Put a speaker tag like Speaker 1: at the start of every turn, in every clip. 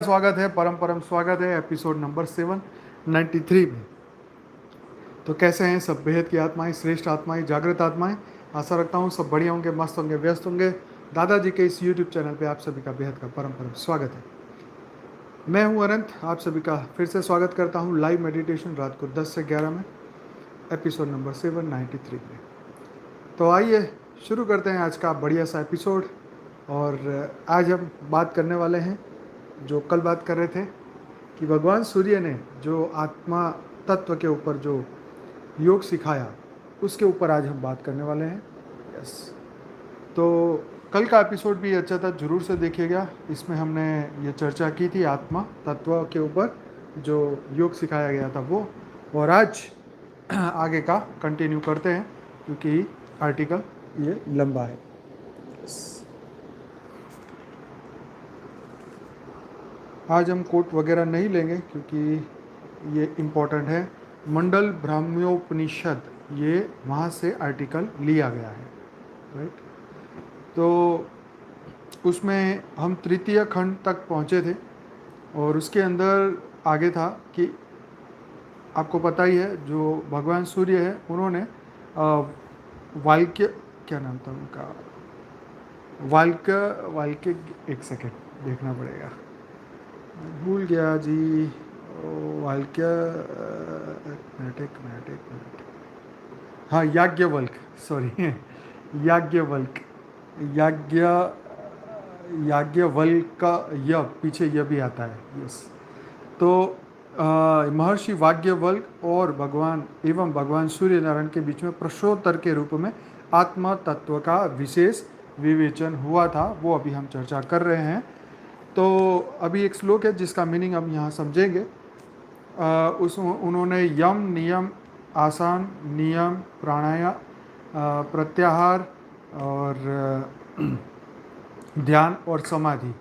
Speaker 1: स्वागत है, परम परम स्वागत है एपिसोड नंबर 793 में। तो कैसे हैं सब बेहद की आत्माएं, श्रेष्ठ आत्माएं, जागृत आत्माएं। आशा रखता हूँ सब बढ़िया होंगे, मस्त होंगे, व्यस्त होंगे। दादाजी के इस यूट्यूब चैनल पे आप सभी का बेहद का परम परम स्वागत है। मैं हूँ अनंत, आप सभी का फिर से स्वागत करता हूँ लाइव मेडिटेशन रात को 10 से 11 में, एपिसोड नंबर 793 में। तो आइए शुरू करते हैं आज का बढ़िया सा एपिसोड। और आज हम बात करने वाले हैं, जो कल बात कर रहे थे कि भगवान सूर्य ने जो आत्मा तत्व के ऊपर जो योग सिखाया, उसके ऊपर आज हम बात करने वाले हैं। यस, तो कल का एपिसोड भी अच्छा था, जरूर से देखिएगा। इसमें हमने ये चर्चा की थी आत्मा तत्व के ऊपर जो योग सिखाया गया था वो। और आज आगे का कंटिन्यू करते हैं, क्योंकि आर्टिकल ये लंबा है। आज हम कोट वगैरह नहीं लेंगे क्योंकि ये इम्पोर्टेंट है। मंडल ब्राह्मणोपनिषद, ये वहाँ से आर्टिकल लिया गया है, राइट। तो उसमें हम तृतीय खंड तक पहुँचे थे और उसके अंदर आगे था कि आपको पता ही है जो भगवान सूर्य है, उन्होंने वाल्क्य, क्या नाम था उनका, वाल्क्य वाल्क्य एक सेकेंड देखना पड़ेगा, भूल गया जी। वाल्क्य, एक मिनट। हाँ, याज्ञवल्क, सॉरी याज्ञवल्क, याज्ञ याज्ञवल्क का य पीछे य भी आता है, यस। तो महर्षि याज्ञवल्क और भगवान एवं भगवान सूर्य नारायण के बीच में प्रश्नोत्तर के रूप में आत्मा तत्व का विशेष विवेचन हुआ था, वो अभी हम चर्चा कर रहे हैं। तो अभी एक श्लोक है जिसका मीनिंग हम यहाँ समझेंगे। उस उन्होंने यम, नियम, आसन, नियम, प्राणायाम, प्रत्याहार और ध्यान और समाधि,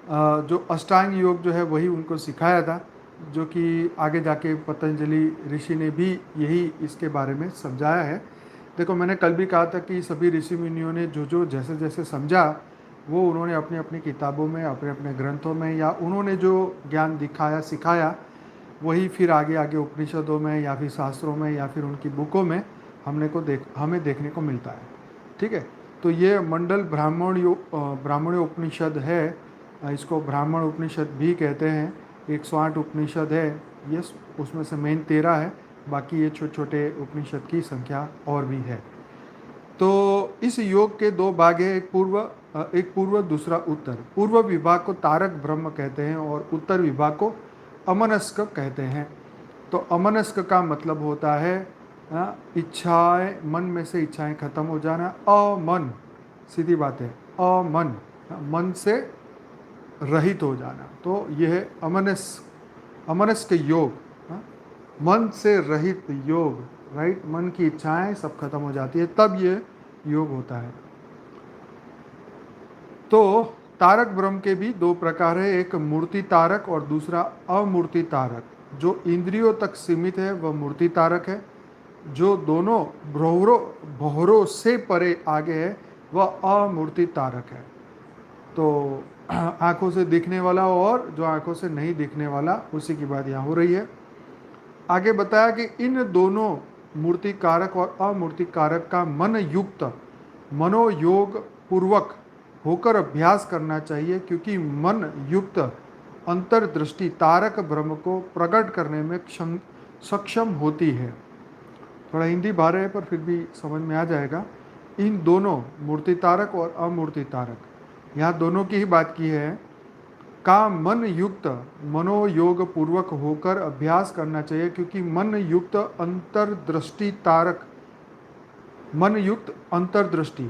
Speaker 1: जो अष्टांग योग जो है वही उनको सिखाया था, जो कि आगे जाके पतंजलि ऋषि ने भी यही इसके बारे में समझाया है। देखो, मैंने कल भी कहा था कि सभी ऋषि मुनियों ने जो जो जैसे जैसे समझा, वो उन्होंने अपनी अपनी किताबों में, अपने अपने ग्रंथों में, या उन्होंने जो ज्ञान दिखाया सिखाया, वही फिर आगे आगे उपनिषदों में या फिर शास्त्रों में या फिर उनकी बुकों में हमें देखने को मिलता है। ठीक है, तो ये मंडल ब्राह्मण उपनिषद है, इसको ब्राह्मण उपनिषद भी कहते हैं। 108 उपनिषद है ये, उसमें से मेन 13 है, बाकी ये छोटे छोटे उपनिषद की संख्या और भी है। तो इस योग के दो भाग है, एक पूर्व दूसरा उत्तर। पूर्व विभाग को तारक ब्रह्म कहते हैं और उत्तर विभाग को अमनस्क कहते हैं। तो अमनस्क का मतलब होता है इच्छाएं, मन में से इच्छाएं खत्म हो जाना। अमन, सीधी बात है, अमन, मन से रहित हो जाना। तो यह है अमनस्क योग, मन से रहित योग, राइट। मन की इच्छाएं सब खत्म हो जाती है, तब ये योग होता है। तो तारक ब्रह्म के भी दो प्रकार है, एक मूर्ति तारक और दूसरा अमूर्ति तारक। जो इंद्रियों तक सीमित है वह मूर्ति तारक है, जो दोनों भौरों से परे आगे है वह अमूर्ति तारक है। तो आंखों से दिखने वाला और जो आंखों से नहीं दिखने वाला, उसी की बात यहाँ हो रही है। आगे बताया कि इन दोनों मूर्ति कारक और अमूर्ति कारक का मन युक्त, मनोयोग पूर्वक होकर अभ्यास करना चाहिए, क्योंकि मन युक्त अंतर्दृष्टि तारक ब्रह्म को प्रकट करने में सक्षम होती है। थोड़ा हिंदी भारी है पर फिर भी समझ में आ जाएगा। इन दोनों मूर्ति तारक और अमूर्ति तारक, यहाँ दोनों की ही बात की है, का मन युक्त मनोयोग पूर्वक होकर अभ्यास करना चाहिए, क्योंकि मन युक्त अंतर्दृष्टि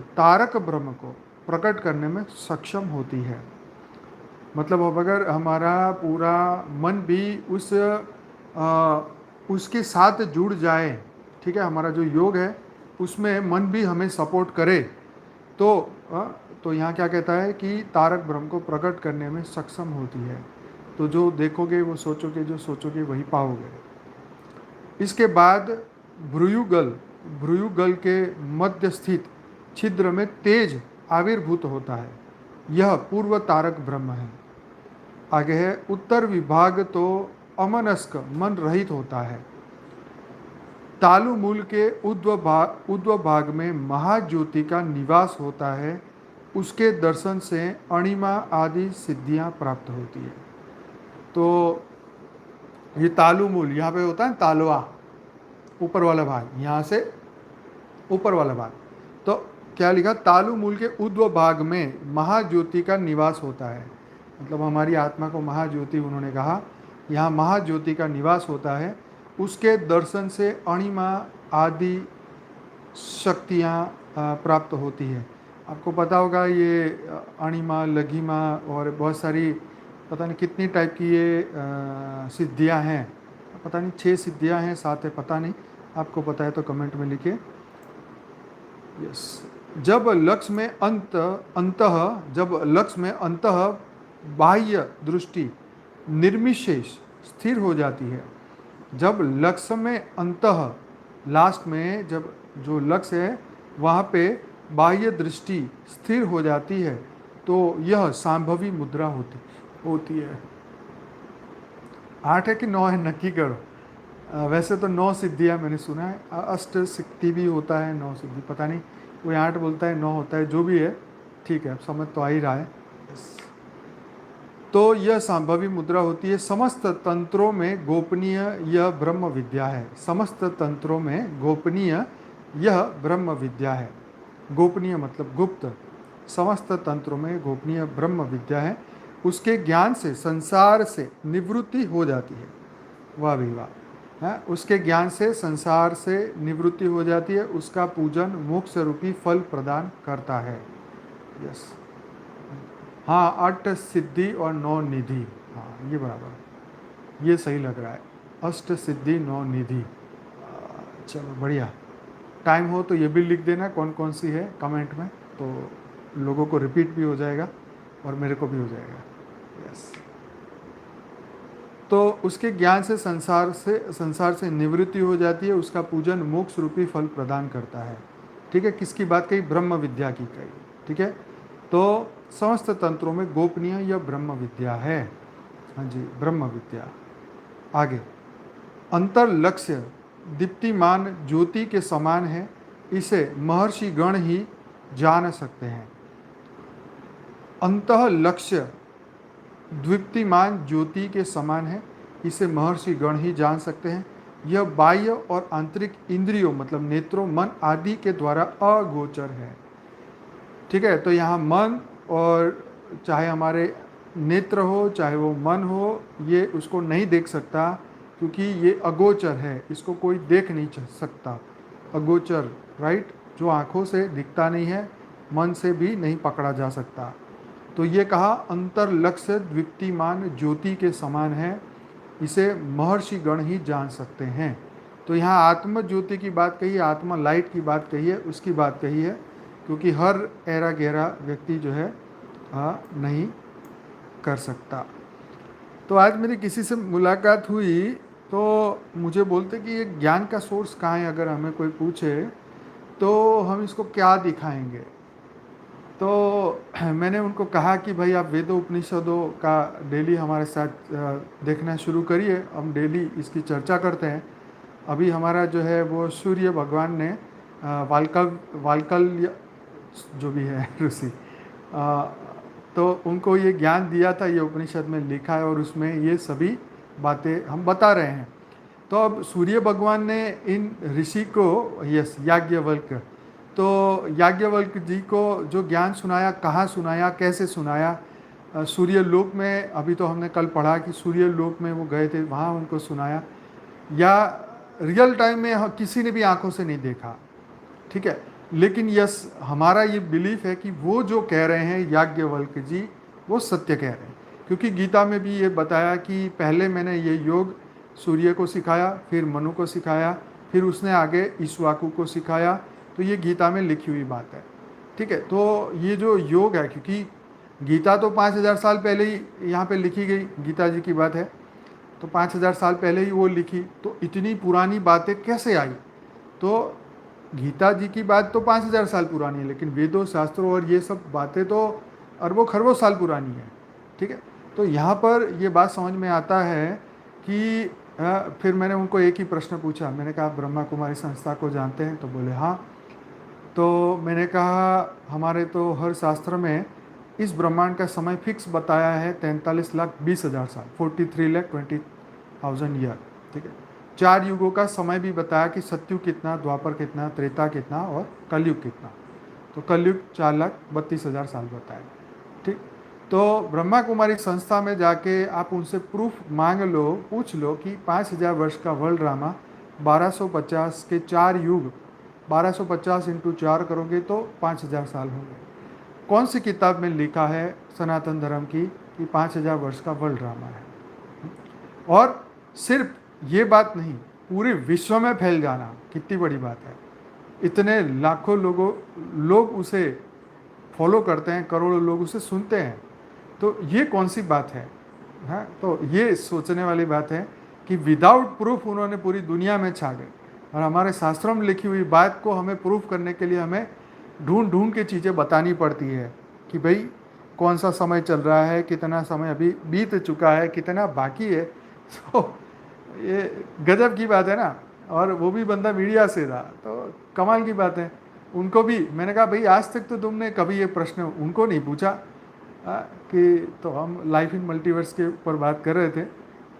Speaker 1: तारक ब्रह्म को प्रकट करने में सक्षम होती है। मतलब अब अगर हमारा पूरा मन भी उसके साथ जुड़ जाए, ठीक है, हमारा जो योग है उसमें मन भी हमें सपोर्ट करे, तो यहाँ क्या कहता है कि तारक ब्रह्म को प्रकट करने में सक्षम होती है। तो जो देखोगे वो सोचोगे, जो सोचोगे वही पाओगे। इसके बाद भ्रुयुगल के मध्य स्थित छिद्र में तेज आविर्भूत होता है, यह पूर्व तारक ब्रह्म है। आगे है उत्तर विभाग तो अमनस्क मन रहित होता है। तालु मूल के ऊर्ध्व भाग में महाज्योति का निवास होता है, उसके दर्शन से अणिमा आदि सिद्धियां प्राप्त होती है। तो ये तालु मूल यहाँ पे होता है तालवा, ऊपर वाला भाग, यहाँ से ऊपर वाला भाग। तो क्या लिखा, तालु मूल के ऊर्ध्व भाग में महाज्योति का निवास होता है, मतलब हमारी आत्मा को महाज्योति उन्होंने कहा, यहाँ महाज्योति का निवास होता है, उसके दर्शन से अणिमा आदि शक्तियाँ प्राप्त होती है। आपको पता होगा ये अणिमा, लघिमा और बहुत सारी पता नहीं कितनी टाइप की ये सिद्धियाँ हैं, पता नहीं 6 सिद्धियाँ हैं, 7 है, पता नहीं, आपको पता है तो कमेंट में लिखिए। यस, जब लक्ष्य में अंतः बाह्य दृष्टि निर्विशेष स्थिर हो जाती है, जब लक्ष्य में अंतः लास्ट में जब जो लक्ष्य है वहाँ पे बाह्य दृष्टि स्थिर हो जाती है तो यह सांभवी मुद्रा होती है। 8 है कि 9 है, नक्की करो। वैसे तो 9 सिद्धियाँ मैंने सुना है, अष्ट सिद्धि भी होता है, 9 सिद्धि, पता नहीं कोई 8 बोलता है 9 होता है, जो भी है ठीक है, समझ तो आ ही रहा है। तो यह सांभवी मुद्रा होती है। समस्त तंत्रों में गोपनीय यह ब्रह्म विद्या है। समस्त तंत्रों में गोपनीय यह ब्रह्म विद्या है। गोपनीय मतलब गुप्त, समस्त तंत्रों में गोपनीय ब्रह्म विद्या है। उसके ज्ञान से संसार से निवृत्ति हो जाती है। वाह भी वाह, है, उसके ज्ञान से संसार से निवृत्ति हो जाती है। उसका पूजन मोक्ष रूपी फल प्रदान करता है। यस, हाँ, 8 सिद्धि और 9 निधि, हाँ ये बराबर, ये सही लग रहा है, अष्ट सिद्धि 9 निधि। चलो बढ़िया, टाइम हो तो ये भी लिख देना कौन कौन सी है कमेंट में, तो लोगों को रिपीट भी हो जाएगा और मेरे को भी हो जाएगा। यस, तो उसके ज्ञान से संसार से निवृत्ति हो जाती है। उसका पूजन मोक्ष रूपी फल प्रदान करता है। ठीक है, किसकी बात कही, ब्रह्म विद्या की कही। ठीक है, तो समस्त तंत्रों में गोपनीय यह ब्रह्म विद्या है। हाँ जी, ब्रह्म विद्या। आगे, अंतर लक्ष्य दीप्तिमान ज्योति के समान है, इसे महर्षि गण ही जान सकते हैं। अंतः लक्ष्य दीप्तिमान ज्योति के समान है, इसे महर्षि गण ही जान सकते हैं। यह बाह्य और आंतरिक इंद्रियों मतलब नेत्रों, मन आदि के द्वारा अगोचर है। ठीक है, तो यहाँ मन और चाहे हमारे नेत्र हो चाहे वो मन हो, ये उसको नहीं देख सकता क्योंकि ये अगोचर है, इसको कोई देख नहीं सकता। अगोचर, राइट, जो आँखों से दिखता नहीं है, मन से भी नहीं पकड़ा जा सकता। तो ये कहा अंतर लक्ष्य द्वितीयमान ज्योति के समान है, इसे महर्षि गण ही जान सकते हैं। तो यहाँ आत्म ज्योति की बात कही है, आत्मा लाइट की बात कही है, उसकी बात कही है, क्योंकि हर ऐरा गहरा व्यक्ति जो है नहीं कर सकता। तो आज मेरी किसी से मुलाकात हुई तो मुझे बोलते कि ये ज्ञान का सोर्स कहाँ है, अगर हमें कोई पूछे तो हम इसको क्या दिखाएंगे। तो मैंने उनको कहा कि भाई आप वेदों उपनिषदों का डेली हमारे साथ देखना शुरू करिए, हम डेली इसकी चर्चा करते हैं। अभी हमारा जो है वो सूर्य भगवान ने वालकल जो भी है ऋषि, तो उनको ये ज्ञान दिया था, ये उपनिषद में लिखा है और उसमें ये सभी बातें हम बता रहे हैं। तो अब सूर्य भगवान ने इन ऋषि को, यस, याज्ञवल्क, तो याज्ञवल्क जी को जो ज्ञान सुनाया, कहाँ सुनाया, कैसे सुनाया, सूर्य लोक में, अभी तो हमने कल पढ़ा कि सूर्य लोक में वो गए थे, वहाँ उनको सुनाया, या रियल टाइम में किसी ने भी आंखों से नहीं देखा। ठीक है, लेकिन यस, हमारा ये बिलीफ है कि वो जो कह रहे हैं याज्ञवल्क जी, वो सत्य कह रहे हैं, क्योंकि गीता में भी ये बताया कि पहले मैंने ये योग सूर्य को सिखाया, फिर मनु को सिखाया, फिर उसने आगे ईश्वाकु को सिखाया। तो ये गीता में लिखी हुई बात है। ठीक है, तो ये जो योग है, क्योंकि गीता तो 5000 साल पहले ही यहाँ पे लिखी गई, गीता जी की बात है, तो 5000 साल पहले ही वो लिखी, तो इतनी पुरानी बातें कैसे आई। तो गीता जी की बात तो 5000 साल पुरानी है, लेकिन वेदों शास्त्रों और ये सब बातें तो अरबों खरबों साल पुरानी है। ठीक है, तो यहाँ पर ये बात समझ में आता है कि फिर मैंने उनको एक ही प्रश्न पूछा। मैंने कहा, आप ब्रह्मा कुमारी संस्था को जानते हैं? तो बोले हाँ। तो मैंने कहा, हमारे तो हर शास्त्र में इस ब्रह्मांड का समय फिक्स बताया है 43,20,000 साल, 43,20,000 ईयर। ठीक है, 4 युगों का समय भी बताया कि सतयुग कितना, द्वापर कितना, त्रेता कितना और कलयुग कितना। तो कलयुग 4,32,000 साल बताया। ठीक, तो ब्रह्मा कुमारी संस्था में जाके आप उनसे प्रूफ मांग लो, पूछ लो कि 5,000 वर्ष का वर्ल्ड ड्रामा, 1250 के 4 युग, 1250 इंटू 4 करोगे तो 5,000 साल होंगे। कौन सी किताब में लिखा है सनातन धर्म की कि 5,000 वर्ष का वर्ल्ड ड्रामा है? और सिर्फ ये बात नहीं, पूरे विश्व में फैल जाना कितनी बड़ी बात है। इतने लाखों लोग उसे फॉलो करते हैं, करोड़ों लोग उसे सुनते हैं। तो ये कौन सी बात है? हाँ, तो ये सोचने वाली बात है कि विदाउट प्रूफ उन्होंने पूरी दुनिया में छा गए। और हमारे शास्त्रों में लिखी हुई बात को हमें प्रूफ करने के लिए हमें ढूंढ ढूंढ के चीज़ें बतानी पड़ती है कि भाई कौन सा समय चल रहा है, कितना समय अभी बीत चुका है, कितना बाकी है। तो ये गजब की बात है ना। और वो भी बंदा मीडिया से था, तो कमाल की बात है। उनको भी मैंने कहा, भाई आज तक तो तुमने कभी ये प्रश्न उनको नहीं पूछा कि, तो हम लाइफ इन मल्टीवर्स के ऊपर बात कर रहे थे,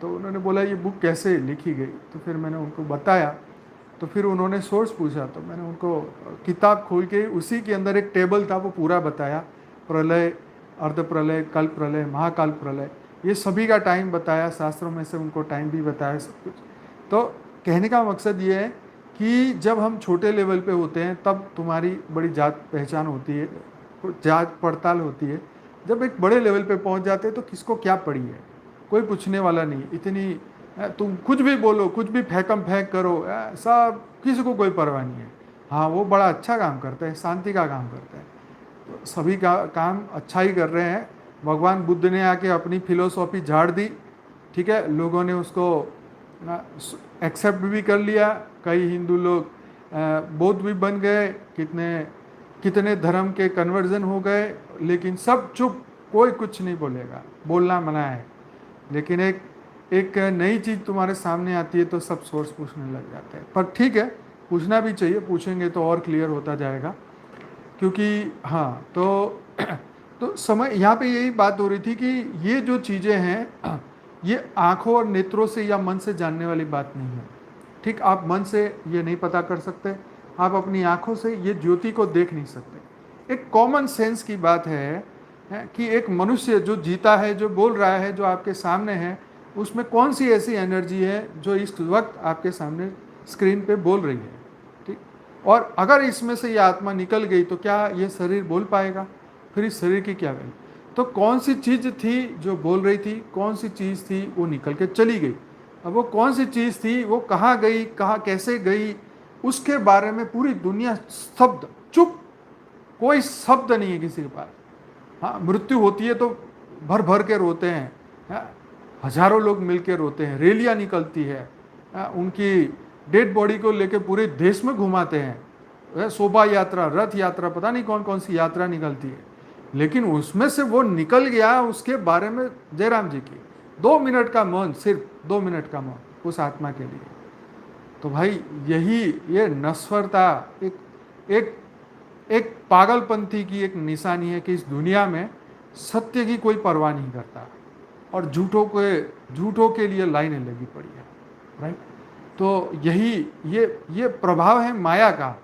Speaker 1: तो उन्होंने बोला ये बुक कैसे लिखी गई। तो फिर मैंने उनको बताया, तो फिर उन्होंने सोर्स पूछा, तो मैंने उनको किताब खोल के उसी के अंदर एक टेबल था, वो पूरा बताया। प्रलय, अर्ध प्रलय, कल्प प्रलय, महाकाल प्रलय, ये सभी का टाइम बताया, शास्त्रों में से उनको टाइम भी बताया, सब कुछ। तो कहने का मकसद ये है कि जब हम छोटे लेवल पे होते हैं तब तुम्हारी बड़ी जात पहचान होती है, जांच पड़ताल होती है। जब एक बड़े लेवल पे पहुंच जाते हैं तो किसको क्या पड़ी है, कोई पूछने वाला नहीं। इतनी तुम कुछ भी बोलो, कुछ भी फेंकम फेंक करो, सब किसी को कोई परवाह नहीं है। हाँ, वो बड़ा अच्छा काम करते हैं, शांति का काम करते हैं, तो सभी का काम अच्छा ही कर रहे हैं। भगवान बुद्ध ने आके अपनी फिलोसॉफी झाड़ दी, ठीक है, लोगों ने उसको एक्सेप्ट भी कर लिया। कई हिंदू लोग बौद्ध भी बन गए, कितने धर्म के कन्वर्जन हो गए, लेकिन सब चुप, कोई कुछ नहीं बोलेगा, बोलना मना है। लेकिन एक नई चीज़ तुम्हारे सामने आती है तो सब सोर्स पूछने लग जाते हैं। पर ठीक है, पूछना भी चाहिए, पूछेंगे तो और क्लियर होता जाएगा। क्योंकि हाँ, तो समय यहाँ पे यही बात हो रही थी कि ये जो चीज़ें हैं ये आँखों और नेत्रों से या मन से जानने वाली बात नहीं है। ठीक, आप मन से ये नहीं पता कर सकते, आप अपनी आँखों से ये ज्योति को देख नहीं सकते। एक कॉमन सेंस की बात है कि एक मनुष्य जो जीता है, जो बोल रहा है, जो आपके सामने है, उसमें कौन सी ऐसी एनर्जी है जो इस वक्त आपके सामने स्क्रीन पे बोल रही है। ठीक, और अगर इसमें से ये आत्मा निकल गई तो क्या ये शरीर बोल पाएगा? फिर इस शरीर की क्या वैल्यू? तो कौन सी चीज़ थी जो बोल रही थी, कौन सी चीज़ थी वो निकल के चली गई। अब वो कौन सी चीज़ थी, वो कहाँ गई, कहाँ कैसे गई, उसके बारे में पूरी दुनिया स्तब्ध, चुप, कोई शब्द नहीं है किसी के पास। हाँ, मृत्यु होती है तो भर भर के रोते हैं, हजारों लोग मिलकर रोते हैं, रैलियाँ निकलती है, उनकी डेड बॉडी को लेकर पूरे देश में घुमाते हैं, शोभा यात्रा, रथ यात्रा, पता नहीं कौन कौन सी यात्रा निकलती है। लेकिन उसमें से वो निकल गया, उसके बारे में जयराम जी की 2 मिनट का मौन, सिर्फ 2 मिनट का मौन उस आत्मा के लिए। तो भाई यही ये नश्वरता एक पागलपंथी की एक निशानी है कि इस दुनिया में सत्य की कोई परवाह नहीं करता और झूठों के लिए लाइनें लगी पड़ी है। राइट, तो यही ये प्रभाव है माया का।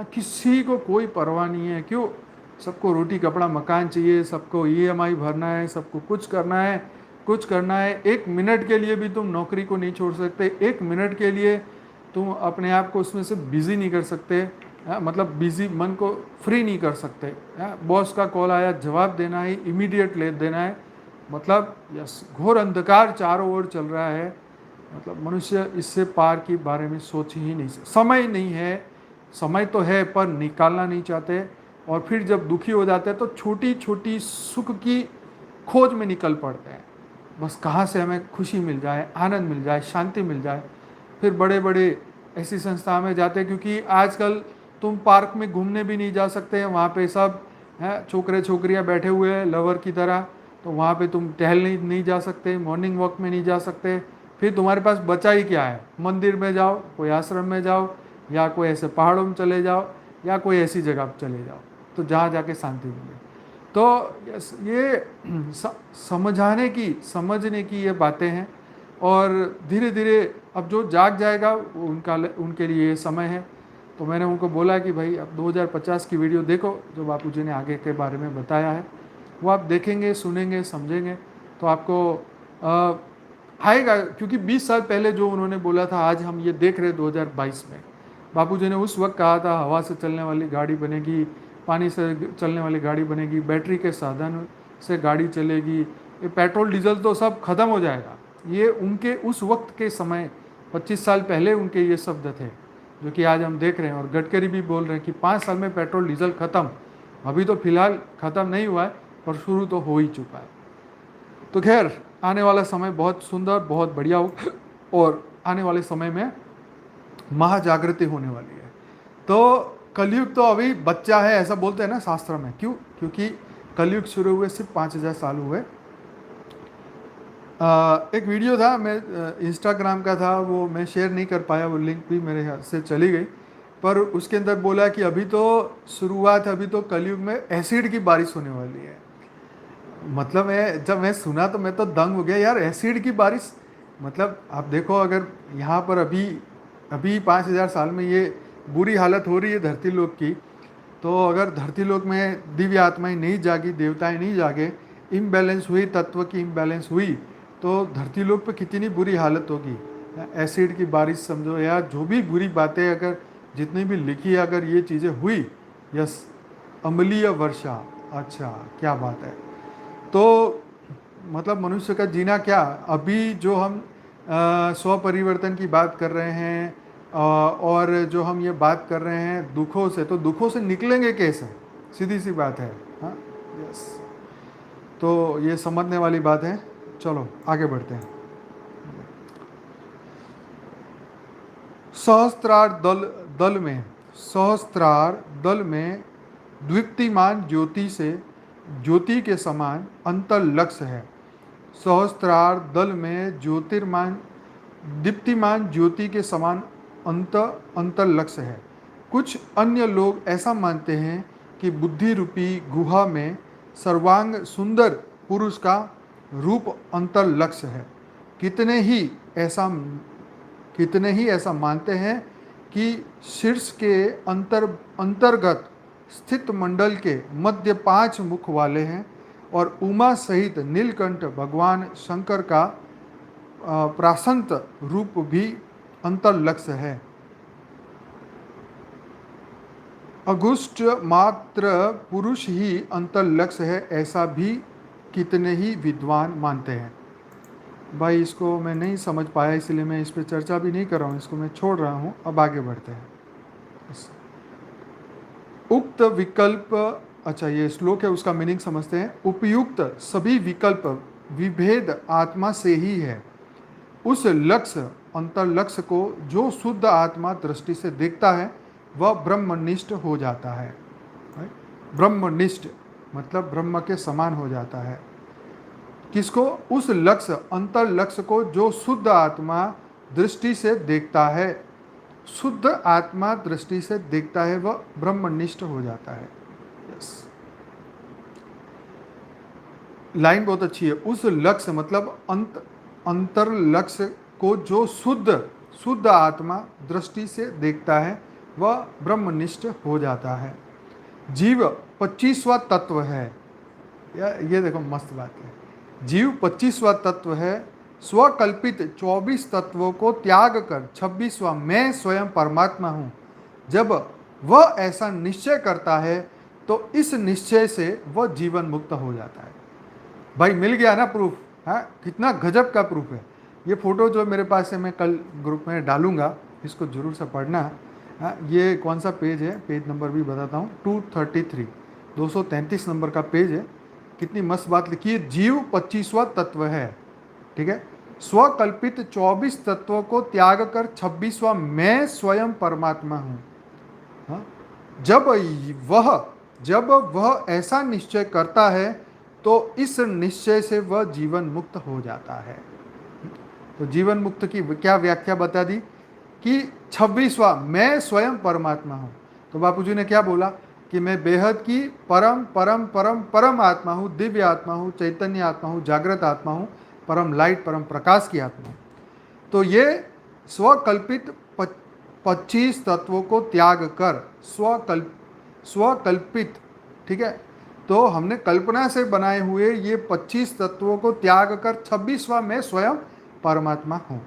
Speaker 1: किसी को कोई परवाह नहीं है। क्यों? सबको रोटी कपड़ा मकान चाहिए, सबको EMI भरना है, सबको कुछ करना है। 1 मिनट के लिए भी तुम नौकरी को नहीं छोड़ सकते, 1 मिनट के लिए तुम अपने आप को उसमें से बिजी नहीं कर सकते, मतलब बिजी मन को फ्री नहीं कर सकते। बॉस का कॉल आया, जवाब देना है, इमीडिएट ले देना है। मतलब यस, घोर अंधकार चारों ओर चल रहा है। मतलब मनुष्य इससे पार की बारे में सोच ही नहीं सकता। समय नहीं है, समय तो है पर निकालना नहीं चाहते। और फिर जब दुखी हो जाते हैं तो छोटी छोटी सुख की खोज में निकल पड़ते हैं। बस कहाँ से हमें खुशी मिल जाए, आनंद मिल जाए, शांति मिल जाए। फिर बड़े बड़े ऐसी संस्था में जाते हैं, क्योंकि आजकल तुम पार्क में घूमने भी नहीं जा सकते हैं, वहाँ पे सब छोकरे छोकरियाँ बैठे हुए हैं लवर की तरह, तो वहाँ पे तुम टहल नहीं जा सकते, मॉर्निंग वॉक में नहीं जा सकते, फिर तुम्हारे पास बचा ही क्या है? मंदिर में जाओ, कोई आश्रम में जाओ, या कोई ऐसे पहाड़ों में चले जाओ, या कोई ऐसी जगह पर चले जाओ, तो जहाँ जाके शांति मिले। तो ये समझाने की, समझने की ये बातें हैं। और धीरे धीरे अब जो जाग जाएगा उनके लिए ये समय है। तो मैंने उनको बोला कि भाई अब 2050 की वीडियो देखो, जो बापूजी ने आगे के बारे में बताया है, वो आप देखेंगे, सुनेंगे, समझेंगे, तो आपको आएगा। क्योंकि 20 साल पहले जो उन्होंने बोला था, आज हम ये देख रहे 2022 में। बापूजी ने उस वक्त कहा था हवा से चलने वाली गाड़ी बनेगी, पानी से चलने वाली गाड़ी बनेगी, बैटरी के साधन से गाड़ी चलेगी, ये पेट्रोल डीजल तो सब खत्म हो जाएगा। ये उनके उस वक्त के समय 25 साल पहले उनके ये शब्द थे, जो कि आज हम देख रहे हैं। और गडकरी भी बोल रहे हैं कि 5 साल में पेट्रोल डीजल खत्म। अभी तो फिलहाल खत्म नहीं हुआ है, पर शुरू तो हो ही चुका है। तो खैर, आने वाला समय बहुत सुंदर, बहुत बढ़िया हो, और आने वाले समय में महाजागृति होने वाली है। तो कलयुग तो अभी बच्चा है, ऐसा बोलते हैं ना शास्त्र में। क्यों? क्योंकि कलयुग शुरू हुए सिर्फ 5000 साल हुए। एक वीडियो था, मैं इंस्टाग्राम का था, वो मैं शेयर नहीं कर पाया, वो लिंक भी मेरे हाथ से चली गई। पर उसके अंदर बोला कि अभी तो शुरुआत है, अभी तो कलयुग में एसिड की बारिश होने वाली है। मतलब जब मैं सुना तो मैं तो दंग हो गया यार, एसिड की बारिश। मतलब आप देखो, अगर यहाँ पर अभी 5000 साल में ये बुरी हालत हो रही है धरती लोक की, तो अगर धरती लोक में दिव्य आत्माएं नहीं जागी, देवताएं नहीं जागे, इम्बैलेंस हुई, तत्व की इम्बैलेंस हुई, तो धरती लोक पे कितनी बुरी हालत होगी। एसिड की बारिश समझो, या जो भी बुरी बातें अगर जितनी भी लिखी है, अगर ये चीज़ें हुई, यस, अम्लीय वर्षा, अच्छा क्या बात है। तो मतलब मनुष्य का जीना क्या, अभी जो हम स्व परिवर्तन की बात कर रहे हैं, और जो हम ये बात कर रहे हैं दुखों से, तो दुखों से निकलेंगे कैसे? सीधी सी बात है। हाँ, यस। तो ये समझने वाली बात है। चलो आगे बढ़ते हैं। सहस्त्रार दल में द्वितीमान ज्योति के समान अंतर लक्ष्य है। सहस्त्रार दल में दीप्तिमान ज्योति के समान अंतर लक्ष्य है। कुछ अन्य लोग ऐसा मानते हैं कि बुद्धि रूपी गुहा में सर्वांग सुंदर पुरुष का रूप अंतर लक्ष्य है। कितने ही ऐसा मानते हैं कि शीर्ष के अंतर्गत स्थित मंडल के मध्य 5 मुख वाले हैं, और उमा सहित नीलकंठ भगवान शंकर का प्रासंत रूप भी अंतर्लक्ष्य है। अगुष्ट मात्र पुरुष ही अंतर्लक्ष्य है, ऐसा भी कितने ही विद्वान मानते हैं। भाई इसको मैं नहीं समझ पाया, इसलिए मैं इस पर चर्चा भी नहीं कर रहा हूँ, इसको मैं छोड़ रहा हूँ। अब आगे बढ़ते हैं। उक्त विकल्प, अच्छा ये श्लोक है, उसका मीनिंग समझते हैं। उपयुक्त सभी विकल्प विभेद आत्मा से ही है। उस लक्ष्य अंतर्लक्ष्य को जो शुद्ध आत्मा दृष्टि से देखता है, वह ब्रह्मनिष्ठ हो जाता है। ब्रह्मनिष्ठ मतलब ब्रह्म के समान हो जाता है। किसको? उस लक्ष्य अंतर्लक्ष्य को जो शुद्ध आत्मा दृष्टि से देखता है। शुद्ध आत्मा दृष्टि से देखता है, वह ब्रह्मनिष्ठ हो जाता है। यस, लाइन बहुत अच्छी है। उस लक्ष्य मतलब अंतर लक्ष्य को जो शुद्ध आत्मा दृष्टि से देखता है, वह ब्रह्मनिष्ठ हो जाता है। जीव 25वां तत्व है। ये देखो मस्त बात है। जीव 25वां तत्व है। स्वकल्पित 24 तत्वों को त्याग कर 26वां मैं स्वयं परमात्मा हूँ जब वह ऐसा निश्चय करता है, तो इस निश्चय से वह जीवन मुक्त हो जाता है। भाई मिल गया ना प्रूफ? हाँ, कितना गजब का प्रूफ है। ये फोटो जो मेरे पास है, मैं कल ग्रुप में डालूंगा, इसको जरूर से पढ़ना। हाँ, ये कौन सा पेज है, पेज नंबर भी बताता हूँ, 233 233 नंबर का पेज है। कितनी मस्त बात लिखी है। जीव 25वां तत्व है, ठीक है। स्वकल्पित 24 तत्वों को त्याग कर 26वां मैं स्वयं परमात्मा हूँ। हाँ? जब वह ऐसा निश्चय करता है, तो इस निश्चय से वह जीवन मुक्त हो जाता है। तो जीवन मुक्त की क्या व्याख्या बता दी कि 26वां मैं स्वयं परमात्मा हूँ। तो बापूजी ने क्या बोला कि मैं बेहद की परम परम परम परम आत्मा हूँ, दिव्य आत्मा हूँ, चैतन्य आत्मा हूँ, जागृत आत्मा हूँ, परम लाइट परम प्रकाश की आत्मा हूँ। तो ये स्वकल्पित 25 तत्वों को त्याग कर स्वकल्पित, ठीक है, तो हमने कल्पना से बनाए हुए ये 25 तत्वों को त्याग कर 26वां मैं स्वयं परमात्मा हूँ।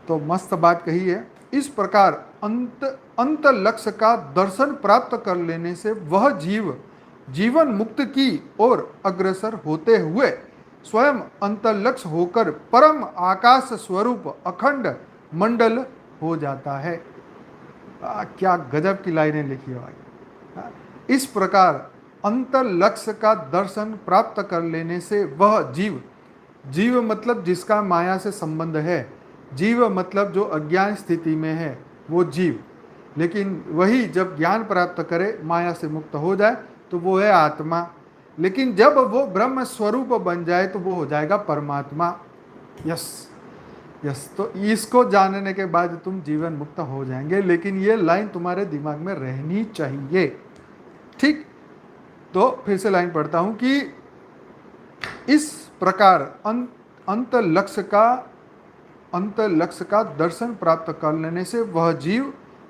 Speaker 1: तो मस्त बात कही है। इस प्रकार अंत लक्ष्य का दर्शन प्राप्त कर लेने से वह जीव जीवन मुक्त की ओर अग्रसर होते हुए स्वयं अंतलक्ष्य होकर परम आकाश स्वरूप अखंड मंडल हो जाता है। क्या गजब की लाइनें लिखी है भाई। इस प्रकार अंतलक्ष्य का दर्शन प्राप्त कर लेने से वह जीव मतलब जिसका माया से संबंध है, जीव मतलब जो अज्ञान स्थिति में है वो जीव, लेकिन वही जब ज्ञान प्राप्त करे माया से मुक्त हो जाए तो वो है आत्मा। लेकिन जब वो ब्रह्म स्वरूप बन जाए तो वो हो जाएगा परमात्मा। यस यस, तो इसको जानने के बाद तुम जीवन मुक्त हो जाएंगे। लेकिन ये लाइन तुम्हारे दिमाग में रहनी चाहिए, ठीक। तो फिर से लाइन पढ़ता हूं कि इस प्रकार अंत लक्ष्य का दर्शन प्राप्त कर लेने से वह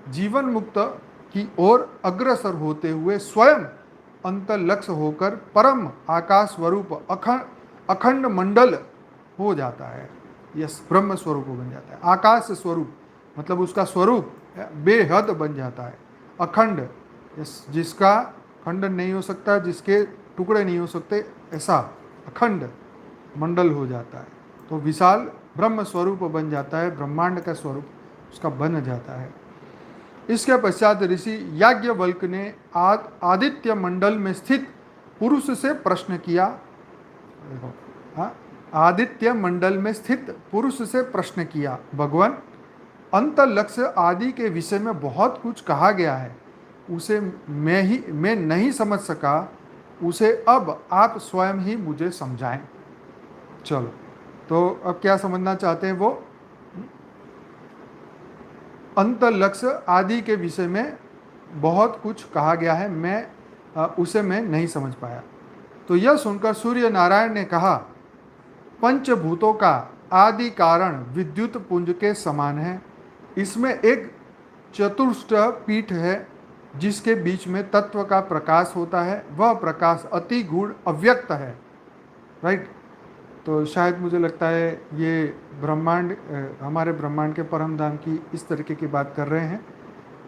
Speaker 1: जीवन मुक्त की ओर अग्रसर होते हुए स्वयं अंतलक्ष्य होकर परम आकाश स्वरूप अखंड मंडल हो जाता है। यस, ब्रह्म स्वरूप बन जाता है। आकाश स्वरूप मतलब उसका स्वरूप बेहद बन जाता है, अखंड। यस, जिसका खंडन नहीं हो सकता, जिसके टुकड़े नहीं हो सकते, ऐसा अखंड मंडल हो जाता है। तो विशाल ब्रह्म स्वरूप बन जाता है, ब्रह्मांड का स्वरूप उसका बन जाता है। इसके पश्चात ऋषि याज्ञवल्क्य ने आदित्य मंडल में स्थित पुरुष से प्रश्न किया। आदित्य मंडल में स्थित पुरुष से प्रश्न किया, भगवान अंतलक्ष्य आदि के विषय में बहुत कुछ कहा गया है, उसे मैं नहीं समझ सका, उसे अब आप स्वयं ही मुझे समझाएं। चलो, तो अब क्या समझना चाहते हैं वो? अंतलक्ष्य आदि के विषय में बहुत कुछ कहा गया है, उसे मैं नहीं समझ पाया। तो यह सुनकर सूर्य नारायण ने कहा, पंचभूतों का आदि कारण विद्युत पुंज के समान है। इसमें एक चतुष्ट पीठ है जिसके बीच में तत्व का प्रकाश होता है। वह प्रकाश अति गूढ़ अव्यक्त है। राइट। तो शायद मुझे लगता है ये ब्रह्मांड, हमारे ब्रह्मांड के परम धाम की इस तरीके की बात कर रहे हैं।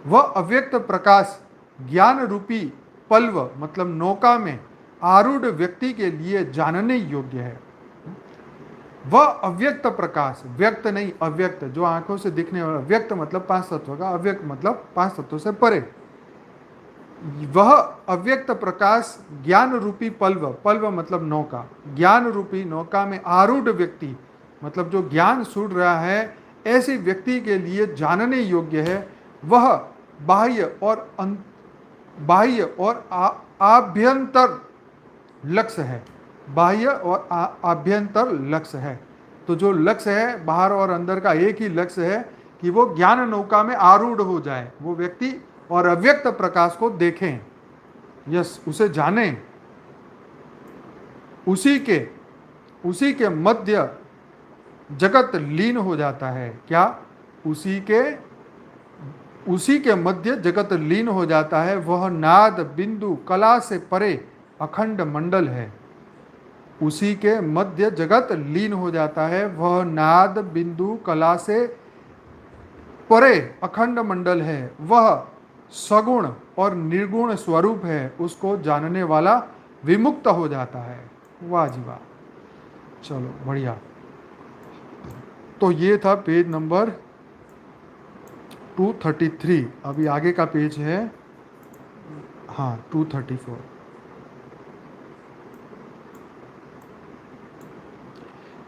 Speaker 1: वह अव्यक्त प्रकाश ज्ञान रूपी पल्व मतलब नौका में आरूढ़ व्यक्ति के लिए जानने योग्य है। वह अव्यक्त प्रकाश, व्यक्त नहीं अव्यक्त, जो आंखों से दिखने वाला, व्यक्त मतलब 5 तत्व का, अव्यक्त मतलब 5 तत्वों से परे। वह अव्यक्त प्रकाश ज्ञान रूपी पल्व मतलब नौका, ज्ञान रूपी नौका में आरूढ़ व्यक्ति मतलब जो ज्ञान सूढ़ रहा है, ऐसे व्यक्ति के लिए जानने योग्य है। वह बाह्य और आभ्यंतर लक्ष्य है, बाह्य और आभ्यंतर लक्ष्य है। तो जो लक्ष्य है बाहर और अंदर का एक ही लक्ष्य है कि वो ज्ञान नौका में आरूढ़ हो जाए वो व्यक्ति और अव्यक्त प्रकाश को देखें। यस, उसे जानें। उसी के मध्य जगत लीन हो जाता है। क्या? उसी के मध्य जगत लीन हो जाता है। वह नाद बिंदु कला से परे अखंड मंडल है। उसी के मध्य जगत लीन हो जाता है। वह नाद बिंदु कला से परे अखंड मंडल है। वह सगुण और निर्गुण स्वरूप है। उसको जानने वाला विमुक्त हो जाता है। वाह जी वाह। चलो बढ़िया। तो ये था पेज नंबर 233। अभी आगे का पेज है 234।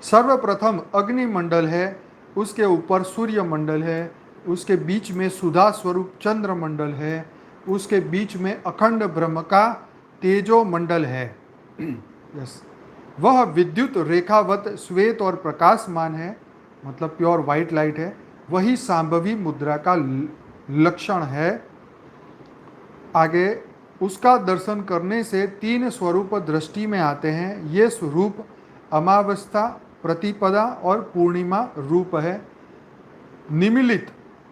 Speaker 1: सर्वप्रथम अग्नि मंडल है, उसके ऊपर सूर्य मंडल है, उसके बीच में सुधा स्वरूप चंद्र मंडल है, उसके बीच में अखंड ब्रह्म का तेजो मंडल है। यस, वह विद्युत रेखावत श्वेत और प्रकाशमान है, मतलब प्योर वाइट लाइट है, वही सांभवी मुद्रा का लक्षण है। आगे, उसका दर्शन करने से 3 स्वरूप दृष्टि में आते हैं। ये स्वरूप अमावस्या, प्रतिपदा और पूर्णिमा रूप है। निमिलित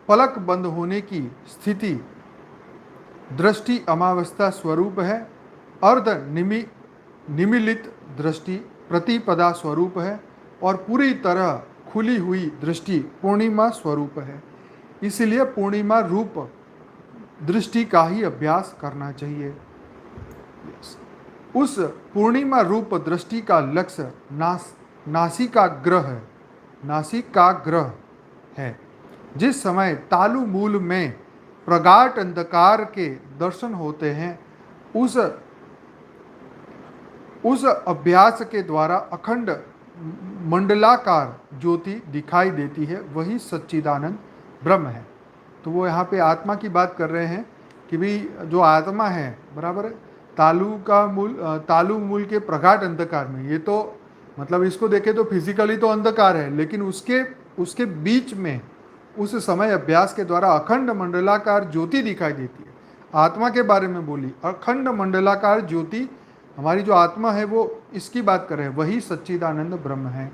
Speaker 1: पलक बंद होने की स्थिति दृष्टि अमावस्या स्वरूप है। अर्ध निमिलित दृष्टि प्रतिपदा स्वरूप है और पूरी तरह खुली हुई दृष्टि पूर्णिमा स्वरूप है। इसलिए पूर्णिमा रूप दृष्टि का ही अभ्यास करना चाहिए। उस पूर्णिमा रूप दृष्टि का लक्ष्य नासिकाग्रह है, नासिकाग्रह है। जिस समय तालु मूल में प्रगाढ़ अंधकार के दर्शन होते हैं, उस अभ्यास के द्वारा अखंड मंडलाकार ज्योति दिखाई देती है, वही सच्चिदानंद ब्रह्म है। तो वो यहाँ पे आत्मा की बात कर रहे हैं कि भाई जो आत्मा है, बराबर है, तालु मूल के प्रगाढ़ अंधकार में, ये तो मतलब इसको देखें तो फिजिकली तो अंधकार है, लेकिन उसके बीच में उस समय अभ्यास के द्वारा अखंड मंडलाकार ज्योति दिखाई देती है। आत्मा के बारे में बोली, अखंड मंडलाकार ज्योति, हमारी जो आत्मा है वो इसकी बात कर रहे हैं, वही सच्चिदानंद ब्रह्म है।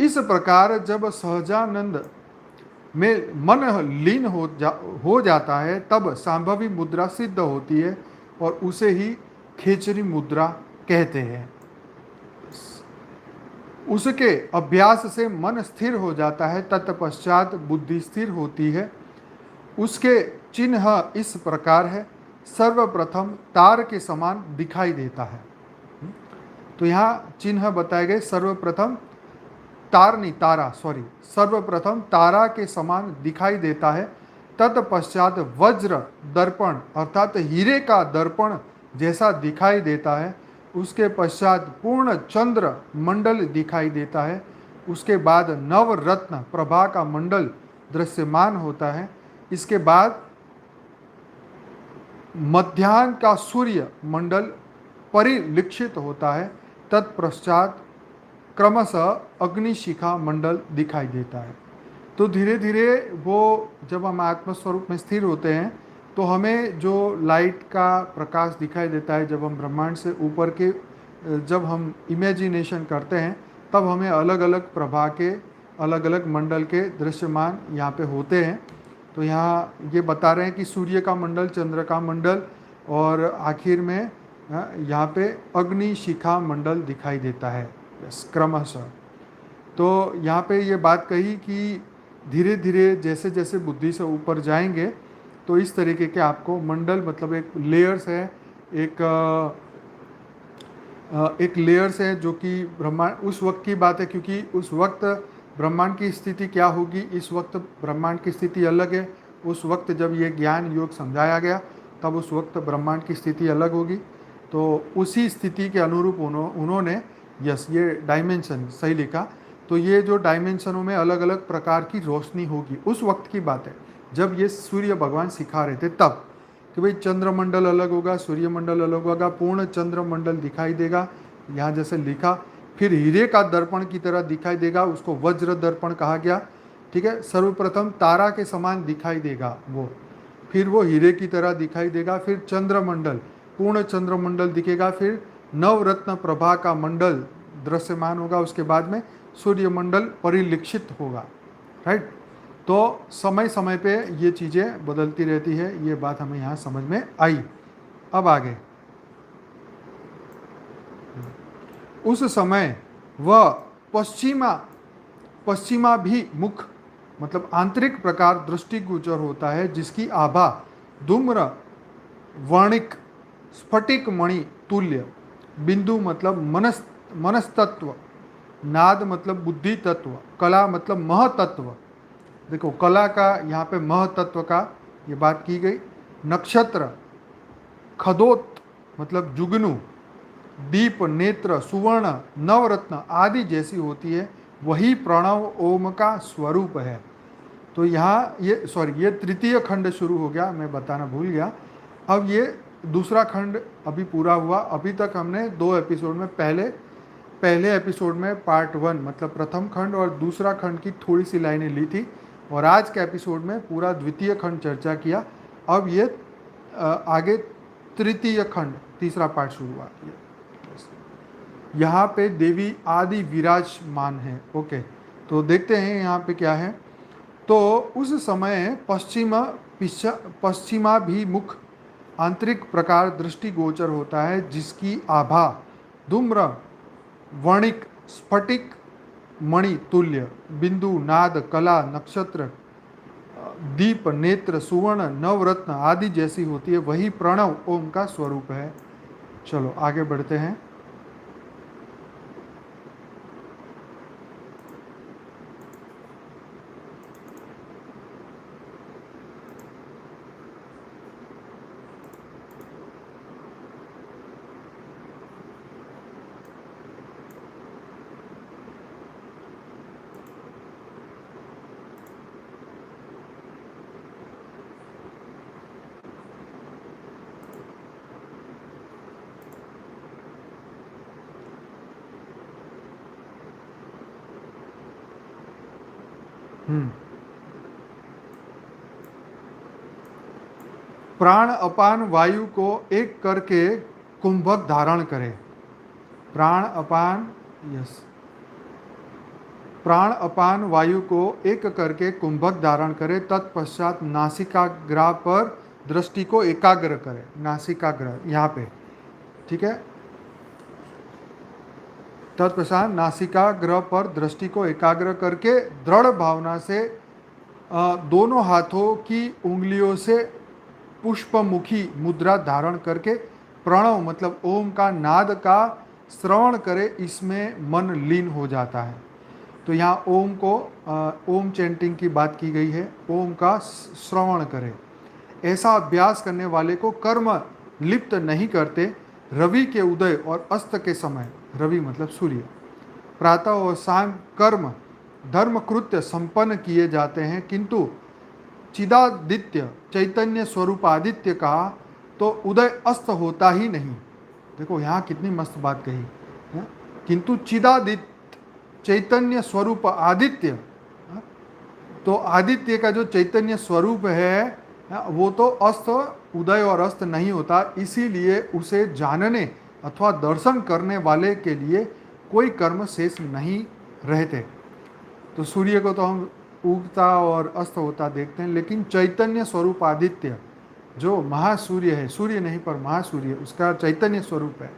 Speaker 1: इस प्रकार जब सहजानंद में मन लीन हो जाता है, तब सांभवी मुद्रा सिद्ध होती है और उसे ही खेचरी मुद्रा कहते हैं। उसके अभ्यास से मन स्थिर हो जाता है, तत्पश्चात बुद्धि स्थिर होती है। उसके चिन्ह इस प्रकार है, सर्वप्रथम तार के समान दिखाई देता है। तो यहाँ चिन्ह बताए गए, सर्वप्रथम सर्वप्रथम तारा के समान दिखाई देता है। तत्पश्चात वज्र दर्पण अर्थात हीरे का दर्पण जैसा दिखाई देता है। उसके पश्चात पूर्ण चंद्र मंडल दिखाई देता है। उसके बाद नवरत्न प्रभा का मंडल दृश्यमान होता है। इसके बाद मध्याह्न का सूर्य मंडल परिलक्षित होता है। तत्पश्चात क्रमशः अग्निशिखा मंडल दिखाई देता है। तो धीरे धीरे वो जब हम आत्मस्वरूप में स्थिर होते हैं तो हमें जो लाइट का प्रकाश दिखाई देता है, जब हम ब्रह्मांड से ऊपर के जब हम इमेजिनेशन करते हैं, तब हमें अलग अलग प्रभा के अलग अलग मंडल के दृश्यमान यहाँ पे होते हैं। तो यहाँ ये बता रहे हैं कि सूर्य का मंडल, चंद्र का मंडल और आखिर में यहाँ पे अग्निशिखा मंडल दिखाई देता है क्रमशः। तो यहाँ पे ये बात कही कि धीरे धीरे जैसे जैसे बुद्धि से ऊपर जाएंगे तो इस तरीके के आपको मंडल, मतलब एक लेयर्स है, एक लेयर्स है जो कि ब्रह्मांड उस वक्त की बात है, क्योंकि उस वक्त ब्रह्मांड की स्थिति क्या होगी, इस वक्त ब्रह्मांड की स्थिति अलग है। उस वक्त जब ये ज्ञान योग समझाया गया तब उस वक्त ब्रह्मांड की स्थिति अलग होगी। तो उसी स्थिति के अनुरूप उन्होंने ये डायमेंशन सही लिखा। तो ये जो डायमेंशनों में अलग अलग प्रकार की रोशनी होगी, उस वक्त की बात है जब ये सूर्य भगवान सिखा रहे थे, तब कि भाई चंद्रमंडल अलग होगा, सूर्यमंडल अलग होगा, पूर्ण चंद्रमंडल दिखाई देगा, यहाँ जैसे लिखा। फिर हीरे का दर्पण की तरह दिखाई देगा, उसको वज्र दर्पण कहा गया, ठीक है। सर्वप्रथम तारा के समान दिखाई देगा वो, फिर वो हीरे की तरह दिखाई देगा, फिर चंद्रमंडल, पूर्ण चंद्रमंडल दिखेगा, फिर नवरत्न प्रभा का मंडल दृश्यमान होगा, उसके बाद में सूर्यमंडल परिलक्षित होगा, राइट। तो समय समय पे ये चीज़ें बदलती रहती है, ये बात हमें यहाँ समझ में आई। अब आगे, उस समय वह पश्चिमाभिमुख मतलब आंतरिक प्रकार दृष्टिगोचर होता है, जिसकी आभा धूम्र वर्णिक स्फटिक मणि तुल्य, बिंदु मतलब मनस्तत्व, नाद मतलब बुद्धि तत्व, कला मतलब महतत्व। देखो कला का यहाँ पे महतत्व का ये बात की गई। नक्षत्र, खदोत मतलब जुगनू, दीप, नेत्र, सुवर्ण, नवरत्न आदि जैसी होती है, वही प्रणव ओम का स्वरूप है। तो यहाँ ये तृतीय खंड शुरू हो गया, मैं बताना भूल गया। अब ये दूसरा खंड अभी पूरा हुआ। अभी तक हमने 2 एपिसोड में पहले एपिसोड में पार्ट 1 मतलब प्रथम खंड और दूसरा खंड की थोड़ी सी लाइनें ली थी, और आज के एपिसोड में पूरा द्वितीय खंड चर्चा किया। अब ये आगे तृतीय खंड तीसरा पार्ट शुरू हुआ। यहाँ पे देवी आदि विराजमान है। ओके, तो देखते हैं यहाँ पे क्या है। तो उस समय पश्चिमाभिमुख आंतरिक प्रकार दृष्टिगोचर होता है, जिसकी आभा धूम्र वर्णिक स्फटिक मणि तुल्य बिंदु नाद कला नक्षत्र दीप नेत्र सुवर्ण नवरत्न आदि जैसी होती है, वही प्रणव ओम का स्वरूप है। चलो आगे बढ़ते हैं। प्राण अपान वायु को एक करके कुंभक धारण करे। प्राण अपान वायु को एक करके कुंभक धारण करे, तत्पश्चात नासिकाग्र पर दृष्टि को एकाग्र करे। नासिकाग्र यहाँ पे, ठीक है। तत्पश्चात नासिकाग्र पर दृष्टि को एकाग्र करके दृढ़ भावना से दोनों हाथों की उंगलियों से पुष्पमुखी मुद्रा धारण करके प्रणव मतलब ओम का नाद का श्रवण करे, इसमें मन लीन हो जाता है। तो यहाँ ओम को ओम चैंटिंग की बात की गई है। ओम का श्रवण करे। ऐसा अभ्यास करने वाले को कर्म लिप्त नहीं करते। रवि के उदय और अस्त के समय, रवि मतलब सूर्य, प्रातः और शाम कर्म धर्म कृत्य संपन्न किए जाते हैं, किंतु चिदादित्य चैतन्य स्वरूप आदित्य का तो उदय अस्त होता ही नहीं। देखो यहाँ कितनी मस्त बात कही है? किंतु चिदादित्य चैतन्य स्वरूप आदित्य, तो आदित्य का जो चैतन्य स्वरूप है वो तो अस्त उदय और अस्त नहीं होता, इसीलिए उसे जानने अथवा दर्शन करने वाले के लिए कोई कर्म शेष नहीं रहते। तो सूर्य को तो हम उगता और अस्त होता देखते हैं, लेकिन चैतन्य स्वरूप आदित्य जो महासूर्य है, सूर्य नहीं पर महासूर्य, उसका चैतन्य स्वरूप है,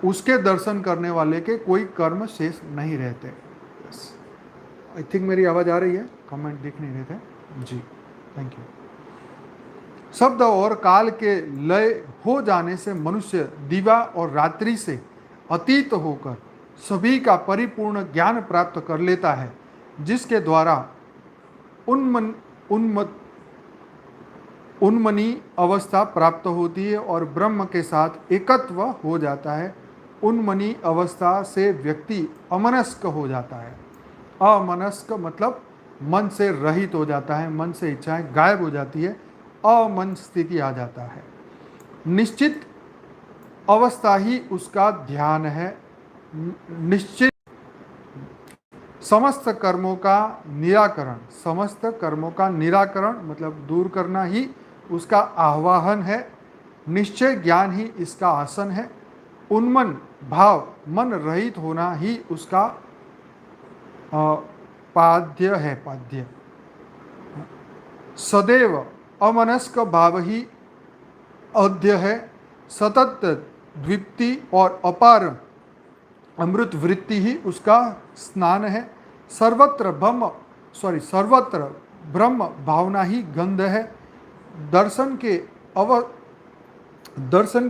Speaker 1: उसके दर्शन करने वाले के कोई कर्म शेष नहीं रहते। आई थिंक मेरी आवाज़ आ रही है, कमेंट दिख नहीं रहे थे जी, थैंक यू। शब्द और काल के लय हो जाने से मनुष्य दिवा और रात्रि से अतीत होकर सभी का परिपूर्ण ज्ञान प्राप्त कर लेता है, जिसके द्वारा उन्मनी अवस्था प्राप्त होती है और ब्रह्म के साथ एकत्व हो जाता है। उन्मनी अवस्था से व्यक्ति अमनस्क हो जाता है। अमनस्क मतलब मन से रहित हो जाता है, मन से इच्छाएं गायब हो जाती है, अमन स्थिति आ जाता है। निश्चित अवस्था ही उसका ध्यान है। निश्चित समस्त कर्मों का निराकरण, समस्त कर्मों का निराकरण मतलब दूर करना ही उसका आह्वान है। निश्चय ज्ञान ही इसका आसन है। उन्मन भाव मन रहित होना ही उसका पाद्य है, पाद्य। सदैव अमनस्क भाव ही अध्य है। सतत द्विप्ति और अपार अमृत वृत्ति ही उसका स्नान है। सर्वत्र ब्रह्म भावना ही गंध है। दर्शन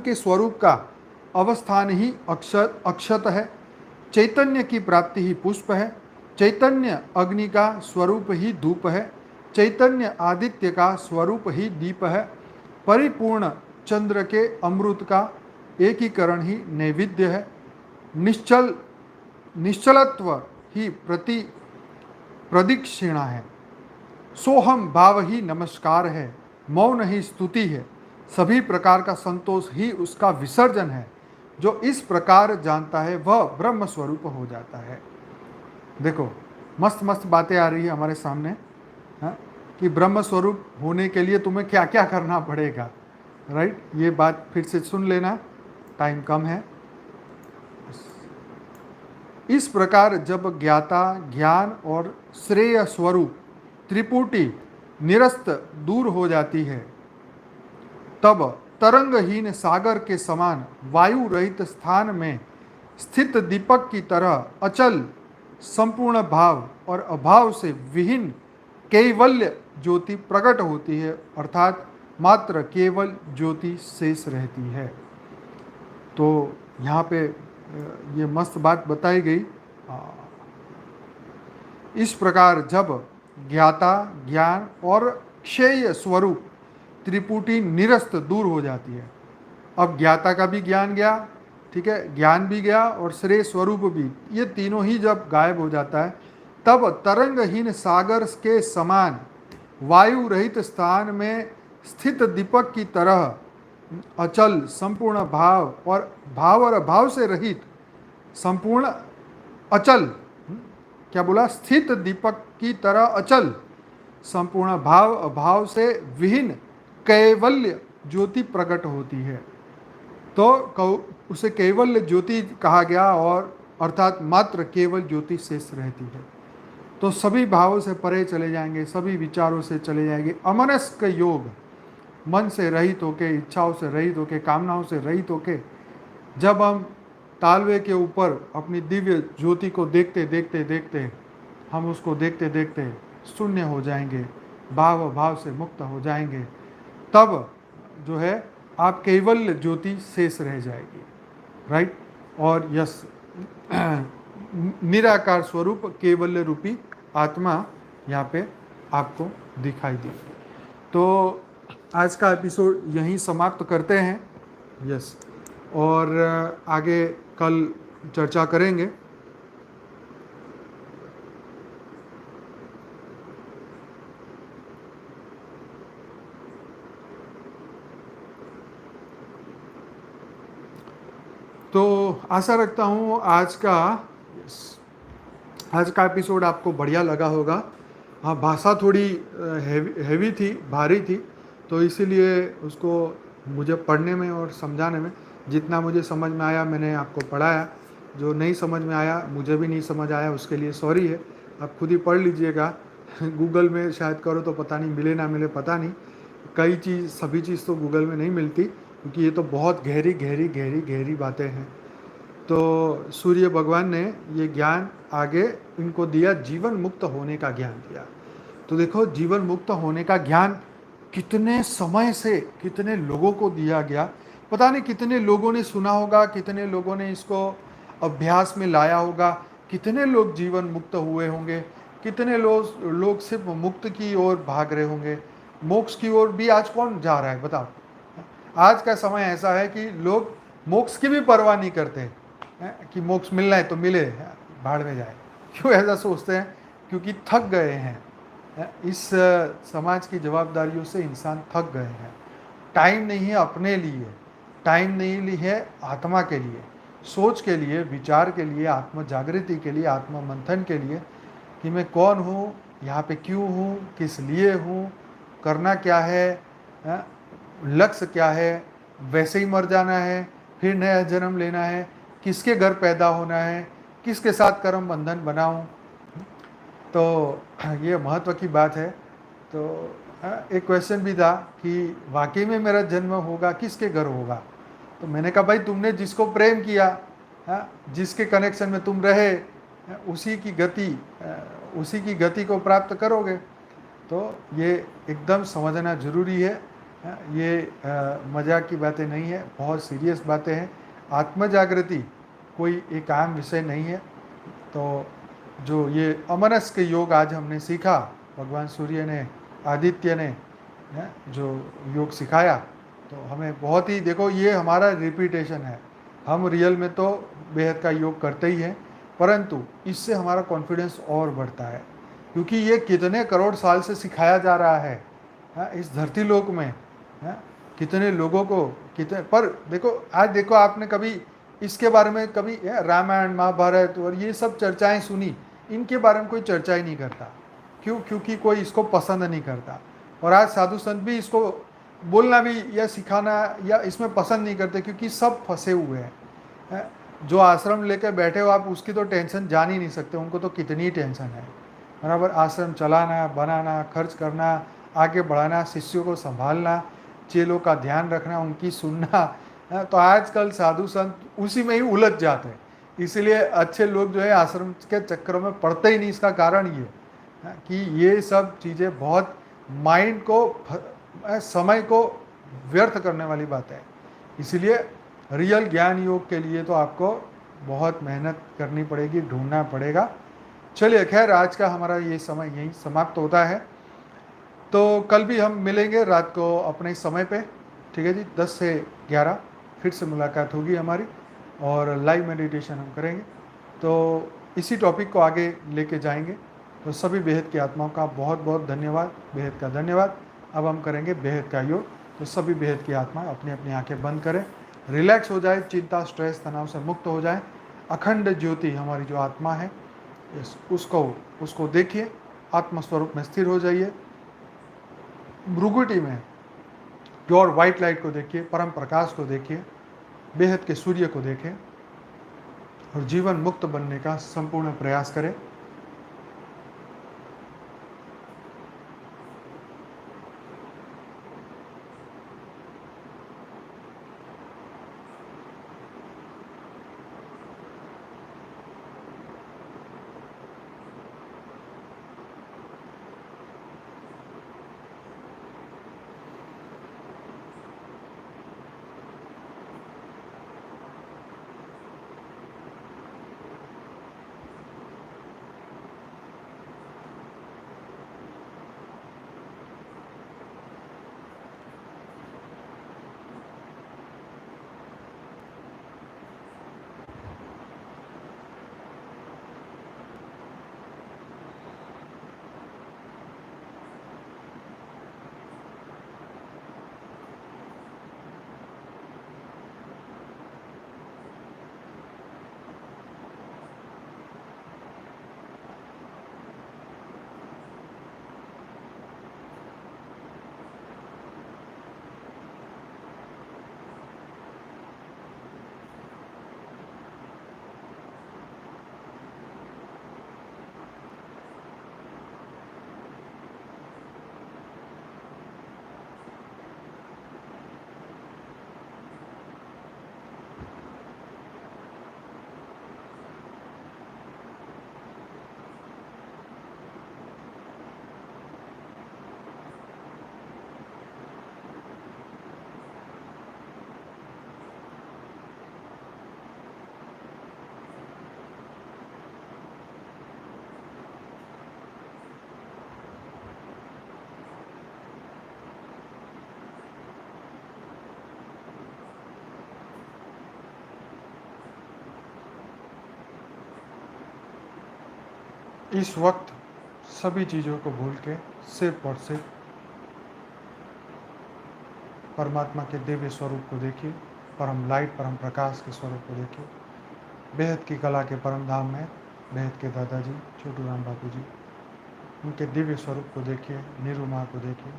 Speaker 1: के स्वरूप का अवस्थान ही अक्षत है। चैतन्य की प्राप्ति ही पुष्प है। चैतन्य अग्नि का स्वरूप ही धूप है। चैतन्य आदित्य का स्वरूप ही दीप है। परिपूर्ण चंद्र के अमृत का एकीकरण ही नैवेद्य है। निश्चलत्व ही प्रदक्षिणा है। सोहम भाव ही नमस्कार है। मौन ही स्तुति है। सभी प्रकार का संतोष ही उसका विसर्जन है। जो इस प्रकार जानता है वह ब्रह्म स्वरूप हो जाता है। देखो, मस्त मस्त बातें आ रही है हमारे सामने, हाँ, कि ब्रह्म स्वरूप होने के लिए तुम्हें क्या क्या करना पड़ेगा। राइट, ये बात फिर से सुन लेना, टाइम कम है। इस प्रकार जब ज्ञाता, ज्ञान और श्रेय स्वरूप त्रिपुटी निरस्त दूर हो जाती है, तब तरंगहीन सागर के समान वायु रहित स्थान में स्थित दीपक की तरह अचल संपूर्ण भाव और अभाव से विहीन कैवल्य ज्योति प्रकट होती है, अर्थात मात्र केवल ज्योति शेष रहती है। तो यहाँ पे ये मस्त बात बताई गई। इस प्रकार जब ज्ञाता, ज्ञान और क्षेय स्वरूप त्रिपुटी निरस्त दूर हो जाती है, अब ज्ञाता का भी ज्ञान गया, ठीक है, ज्ञान भी गया और श्रेय स्वरूप भी, ये तीनों ही जब गायब हो जाता है, तब तरंगहीन सागर के समान वायु रहित स्थान में स्थित दीपक की तरह अचल संपूर्ण भाव और अभाव से रहित संपूर्ण अचल, क्या बोला, स्थित दीपक की तरह अचल संपूर्ण भाव अभाव से विहीन कैवल्य ज्योति प्रकट होती है। तो उसे कैवल्य ज्योति कहा गया, और अर्थात मात्र केवल ज्योति शेष रहती है। तो सभी भावों से परे चले जाएंगे, सभी विचारों से चले जाएंगे। अमनस्क योग, मन से रहित होके, इच्छाओं से रहित होके, कामनाओं से रहित होके, जब हम तालवे के ऊपर अपनी दिव्य ज्योति को देखते देखते देखते, हम उसको देखते देखते शून्य हो जाएंगे, भाव भाव से मुक्त हो जाएंगे, तब जो है आप कैवल्य ज्योति शेष रह जाएगी। राइट, और यस, निराकार स्वरूप केवल्य रूपी आत्मा यहाँ पे आपको दिखाई दी। तो आज का एपिसोड यहीं समाप्त करते हैं। यस, और आगे कल चर्चा करेंगे। तो आशा रखता हूँ आज का एपिसोड आपको बढ़िया लगा होगा। हाँ, भाषा थोड़ी हैवी थी, भारी थी, तो इसीलिए उसको मुझे पढ़ने में और समझाने में जितना मुझे समझ में आया मैंने आपको पढ़ाया। जो नहीं समझ में आया, मुझे भी नहीं समझ आया, उसके लिए सॉरी है। आप खुद ही पढ़ लीजिएगा। गूगल में शायद करो तो पता नहीं मिले ना मिले, पता नहीं। कई चीज़, सभी चीज़ तो गूगल में नहीं मिलती, क्योंकि ये तो बहुत गहरी गहरी गहरी गहरी बातें हैं। तो सूर्य भगवान ने ये ज्ञान आगे इनको दिया, जीवन मुक्त होने का ज्ञान दिया। तो देखो, जीवन मुक्त होने का ज्ञान कितने समय से कितने लोगों को दिया गया, पता नहीं कितने लोगों ने सुना होगा, कितने लोगों ने इसको अभ्यास में लाया होगा, कितने लोग जीवन मुक्त हुए होंगे, कितने लोग सिर्फ मुक्त की ओर भाग रहे होंगे। मोक्ष की ओर भी आज कौन जा रहा है बताओ। आज का समय ऐसा है कि लोग मोक्ष की भी परवाह नहीं करते कि मोक्ष मिलना है तो मिले, भाड़ में जाए। क्यों ऐसा सोचते हैं? क्योंकि थक गए हैं। इस समाज की जवाबदारियों से इंसान थक गए हैं। टाइम नहीं है अपने लिए, टाइम नहीं है आत्मा के लिए, सोच के लिए, विचार के लिए, आत्म जागृति के लिए, आत्म मंथन के लिए, कि मैं कौन हूँ, यहाँ पे क्यों हूँ, किस लिए हूँ, करना क्या है, लक्ष्य क्या है, वैसे ही मर जाना है, फिर नया जन्म लेना है, किसके घर पैदा होना है, किसके साथ कर्म बंधन बनाऊं। तो ये महत्व की बात है। तो एक क्वेश्चन भी था कि वाकई में मेरा जन्म होगा, किसके घर होगा। तो मैंने कहा भाई, तुमने जिसको प्रेम किया, जिसके कनेक्शन में तुम रहे, उसी की गति को प्राप्त करोगे। तो ये एकदम समझना जरूरी है। ये मजाक की बातें नहीं है, बहुत सीरियस बातें हैं। आत्म जागृति कोई एक आम विषय नहीं है। तो जो ये अमनस्क योग आज हमने सीखा, भगवान सूर्य ने, आदित्य ने जो योग सिखाया, तो हमें बहुत ही, देखो ये हमारा रिपीटेशन है। हम रियल में तो बेहद का योग करते ही हैं, परंतु इससे हमारा कॉन्फिडेंस और बढ़ता है, क्योंकि ये कितने करोड़ साल से सिखाया जा रहा है इस धरती लोक में। कितने लोगों को, कितने, पर देखो आज देखो आपने कभी इसके बारे में कभी रामायण महाभारत और ये सब चर्चाएं सुनी, इनके बारे में कोई चर्चा ही नहीं करता। क्यों? क्योंकि कोई इसको पसंद नहीं करता। और आज साधु संत भी इसको बोलना भी या सिखाना या इसमें पसंद नहीं करते, क्योंकि सब फंसे हुए हैं। जो आश्रम लेकर बैठे हो आप, उसकी तो टेंशन जान ही नहीं सकते, उनको तो कितनी टेंशन है बराबर। आश्रम चलाना, बनाना, खर्च करना, आगे बढ़ाना, शिष्यों को संभालना, चेलों का ध्यान रखना, उनकी सुनना। तो आजकल साधु संत उसी में ही उलझ जाते हैं। इसलिए अच्छे लोग जो है आश्रम के चक्करों में पड़ते ही नहीं। इसका कारण ये कि ये सब चीज़ें बहुत माइंड को, समय को व्यर्थ करने वाली बात है। इसीलिए रियल ज्ञान योग के लिए तो आपको बहुत मेहनत करनी पड़ेगी, ढूंढना पड़ेगा। चलिए खैर, आज का हमारा ये समय यहीं समाप्त होता है। तो कल भी हम मिलेंगे रात को अपने समय पे, ठीक है जी, 10 से 11 फिर से मुलाकात होगी हमारी और लाइव मेडिटेशन हम करेंगे। तो इसी टॉपिक को आगे लेके जाएंगे। तो सभी बेहद की आत्माओं का बहुत बहुत धन्यवाद, बेहद का धन्यवाद। अब हम करेंगे बेहद का योग। तो सभी बेहद की आत्मा अपनी अपनी आंखें बंद करें, रिलैक्स हो जाए, चिंता, स्ट्रेस, तनाव से मुक्त हो जाए। अखंड ज्योति हमारी जो आत्मा है, उसको देखिए, आत्मस्वरूप में स्थिर हो जाइए। भ्रुकुटी में प्योर वाइट लाइट को देखिए, परम प्रकाश को देखिए, बेहद के सूर्य को देखें और जीवन मुक्त बनने का संपूर्ण प्रयास करें। इस वक्त सभी चीज़ों को भूल के सिर्फ और सिर्फ परमात्मा के दिव्य स्वरूप को देखिए, परम लाइट, परम प्रकाश के स्वरूप को देखिए। बेहद की कला के परम धाम में बेहद के दादाजी छोटू राम बापू जी, उनके दिव्य स्वरूप को देखिए, नीरू माँ को देखिए।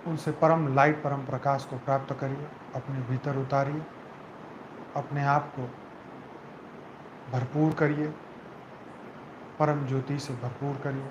Speaker 1: उनसे परम लाइट, परम प्रकाश को प्राप्त करिए, अपने भीतर उतारिए, अपने आप को भरपूर करिए, परम ज्योति से भरपूर करिए।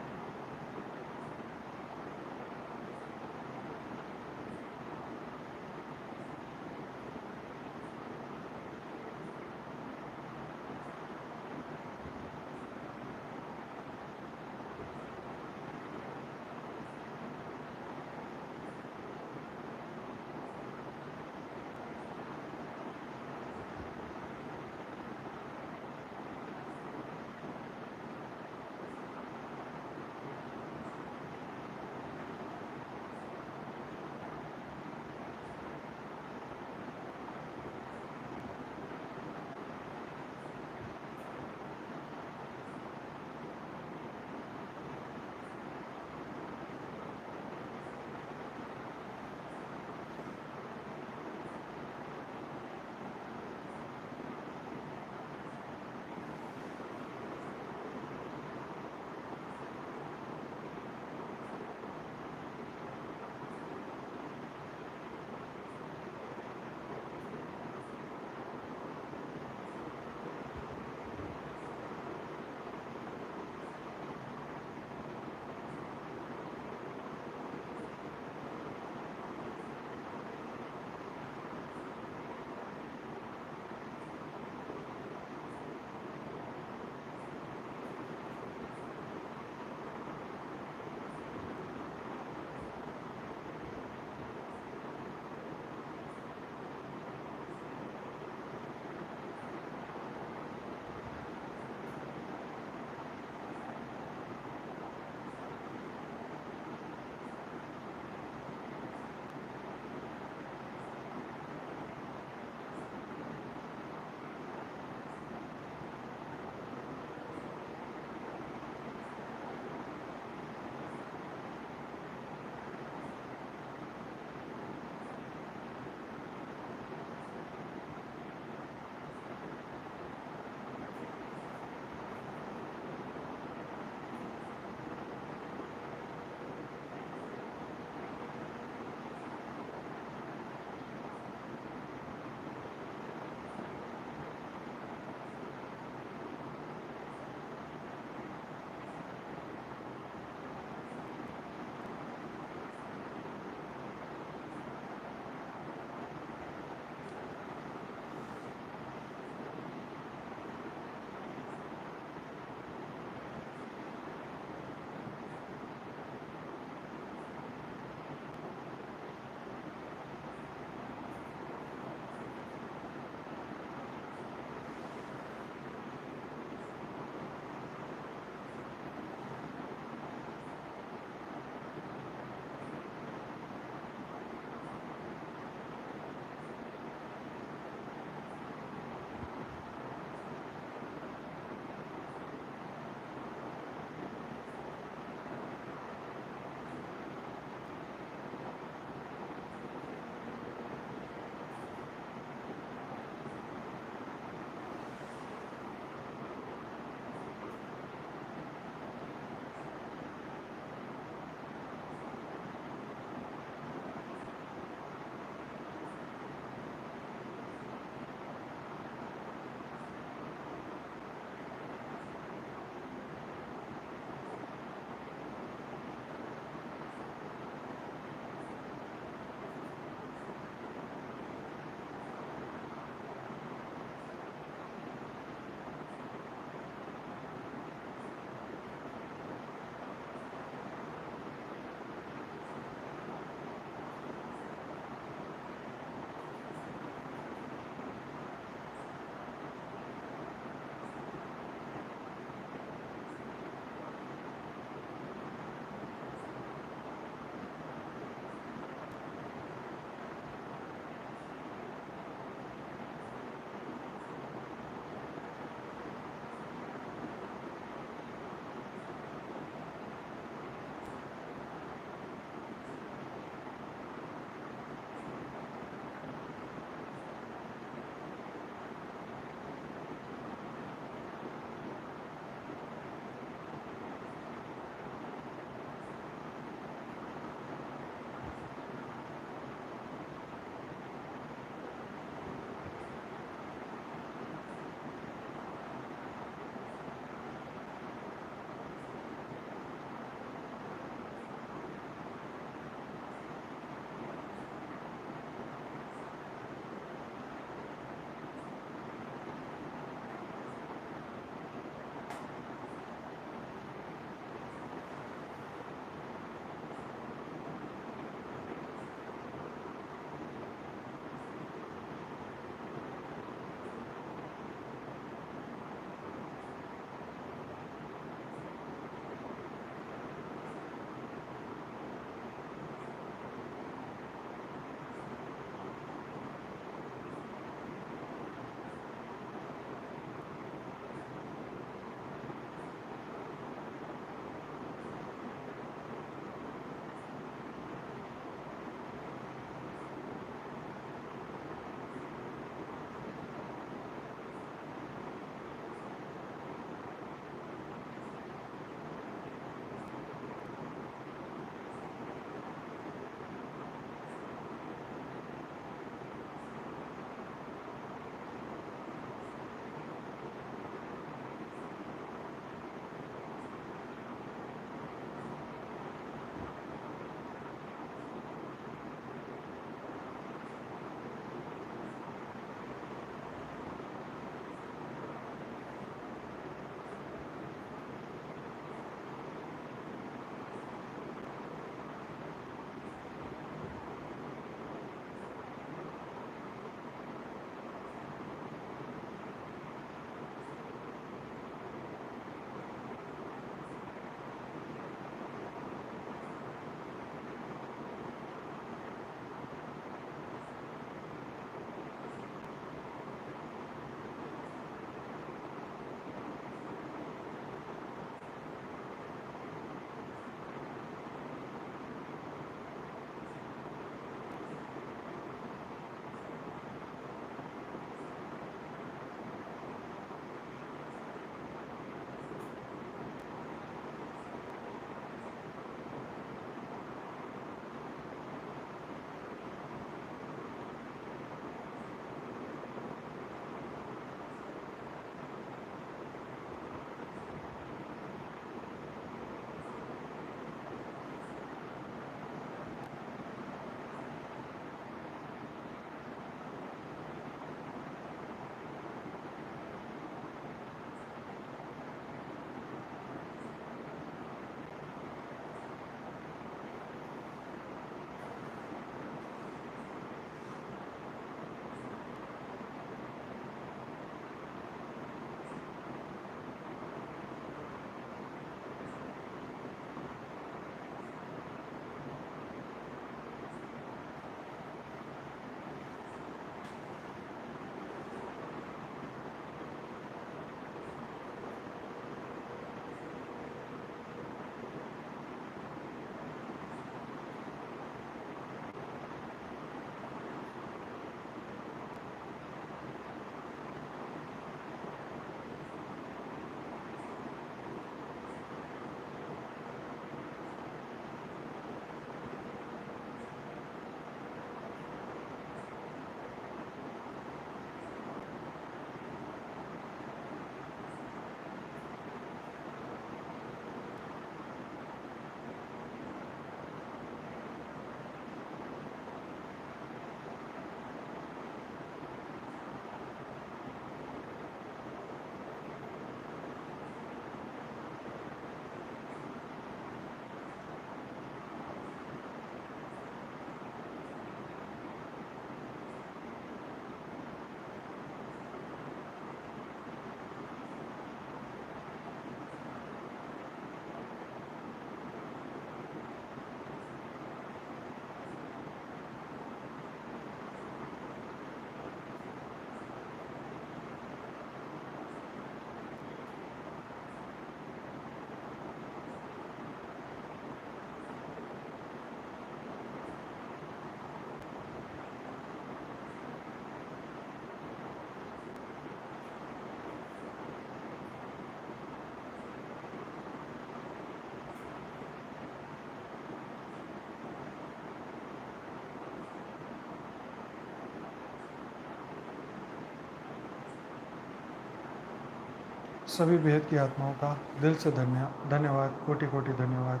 Speaker 1: सभी बेहद की आत्माओं का दिल से धन्यवाद, कोटि कोटि धन्यवाद।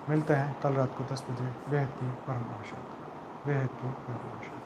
Speaker 1: मिलते हैं कल रात को 10 बजे बेहद की परम आशा, बेहद की परम आशा।